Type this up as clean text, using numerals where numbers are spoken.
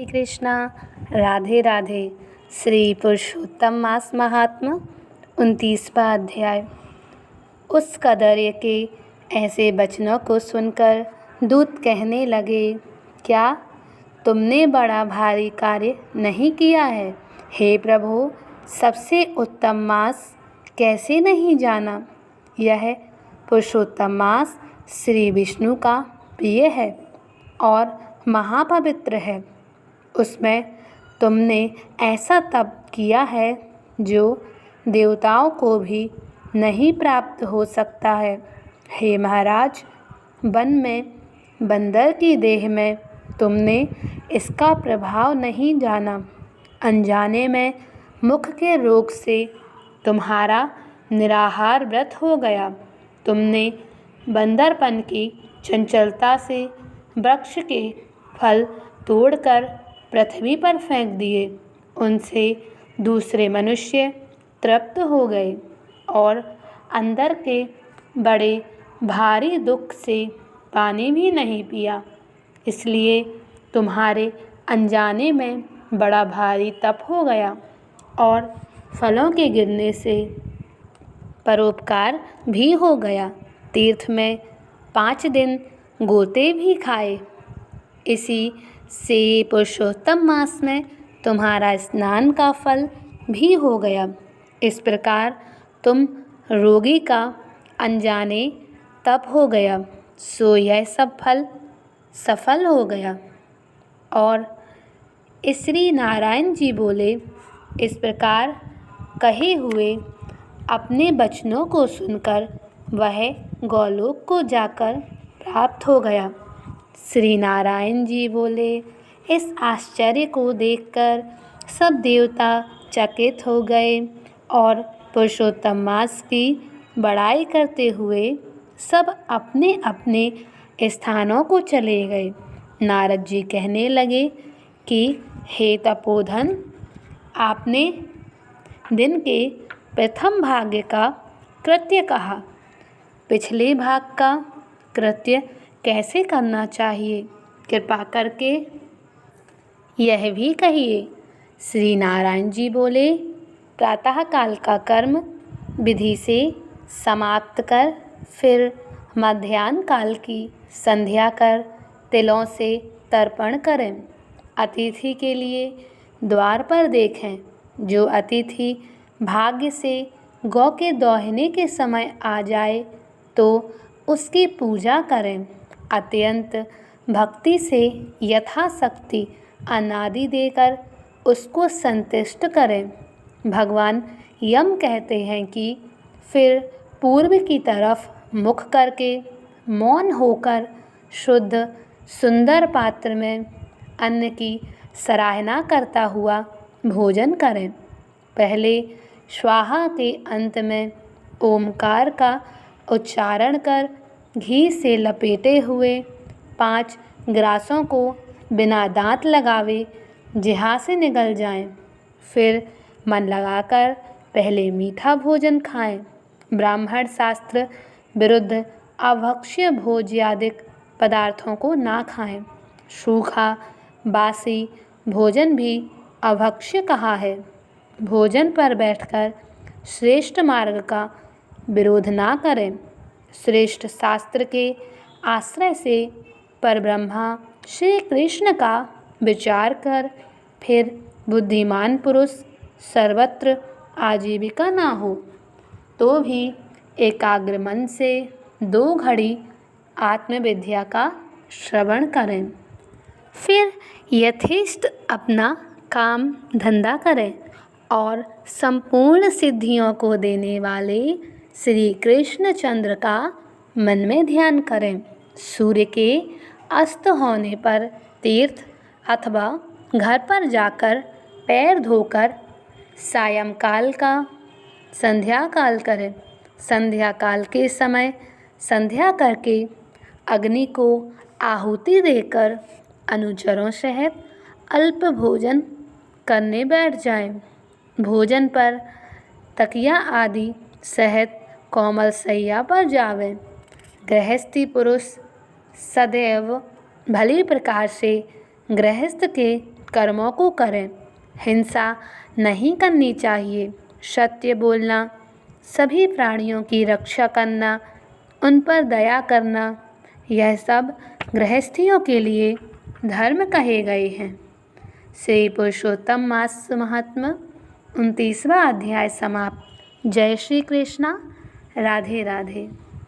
कृष्णा। राधे राधे। श्री पुरुषोत्तम मास महात्मा 29वां अध्याय। उस कदर्य के ऐसे वचनों को सुनकर दूत कहने लगे, क्या तुमने बड़ा भारी कार्य नहीं किया है? हे प्रभु, सबसे उत्तम मास कैसे नहीं जाना? यह पुरुषोत्तम मास श्री विष्णु का प्रिय है और महापवित्र है। उसमें तुमने ऐसा तप किया है जो देवताओं को भी नहीं प्राप्त हो सकता है। हे महाराज, वन में बंदर की देह में तुमने इसका प्रभाव नहीं जाना। अनजाने में मुख के रोग से तुम्हारा निराहार व्रत हो गया। तुमने बंदरपन की चंचलता से वृक्ष के फल तोड़कर पृथ्वी पर फेंक दिए। उनसे दूसरे मनुष्य तृप्त हो गए और अंदर के बड़े भारी दुख से पानी भी नहीं पिया। इसलिए तुम्हारे अनजाने में बड़ा भारी तप हो गया और फलों के गिरने से परोपकार भी हो गया। तीर्थ में 5 दिन गोते भी खाए। इसी से पुरुषोत्तम मास में तुम्हारा स्नान का फल भी हो गया। इस प्रकार तुम रोगी का अनजाने तप हो गया, सो यह सब फल सफल हो गया। और श्री नारायण जी बोले, इस प्रकार कहे हुए अपने वचनों को सुनकर वह गोलोक को जाकर प्राप्त हो गया। श्री नारायण जी बोले, इस आश्चर्य को देखकर सब देवता चकित हो गए और पुरुषोत्तम मास की बड़ाई करते हुए सब अपने अपने स्थानों को चले गए। नारद जी कहने लगे कि हे तपोधन, आपने दिन के प्रथम भाग का कृत्य कहा, पिछले भाग का कृत्य कैसे करना चाहिए? कृपा करके यह भी कहिए। श्री नारायण जी बोले, प्रातःकाल का कर्म विधि से समाप्त कर फिर मध्याह्न काल की संध्या कर तिलों से तर्पण करें। अतिथि के लिए द्वार पर देखें। जो अतिथि भाग्य से गौ के दोहने के समय आ जाए तो उसकी पूजा करें। अत्यंत भक्ति से यथाशक्ति अनादि देकर उसको संतुष्ट करें। भगवान यम कहते हैं कि फिर पूर्व की तरफ मुख करके मौन होकर शुद्ध सुंदर पात्र में अन्न की सराहना करता हुआ भोजन करें। पहले स्वाहा के अंत में ओमकार का उच्चारण कर घी से लपेटे हुए 5 ग्रासों को बिना दांत लगावे जिह्वा से निगल जाएं। फिर मन लगाकर पहले मीठा भोजन खाएं। ब्राह्मण शास्त्र विरुद्ध अभक्ष्य भोज्यादिक पदार्थों को ना खाएं। सूखा बासी भोजन भी अभक्ष्य कहा है। भोजन पर बैठकर श्रेष्ठ मार्ग का विरोध ना करें। श्रेष्ठ शास्त्र के आश्रय से परब्रह्मा श्री कृष्ण का विचार कर फिर बुद्धिमान पुरुष सर्वत्र आजीविका ना हो तो भी एकाग्र मन से 2 घड़ी आत्मविद्या का श्रवण करें। फिर यथेष्ट अपना काम धंधा करें और संपूर्ण सिद्धियों को देने वाले श्री कृष्णचंद्र का मन में ध्यान करें। सूर्य के अस्त होने पर तीर्थ अथवा घर पर जाकर पैर धोकर सायंकाल का संध्या काल करें। संध्या काल के समय संध्या करके अग्नि को आहुति देकर अनुचरों सहित अल्प भोजन करने बैठ जाएं। भोजन पर तकिया आदि सहित कोमल शैया पर जावें। गृहस्थी पुरुष सदैव भली प्रकार से गृहस्थ के कर्मों को करें। हिंसा नहीं करनी चाहिए, सत्य बोलना, सभी प्राणियों की रक्षा करना, उन पर दया करना, यह सब गृहस्थियों के लिए धर्म कहे गए हैं। श्री पुरुषोत्तम मास महात्म्य 29वां अध्याय समाप्त। जय श्री कृष्णा। राधे राधे।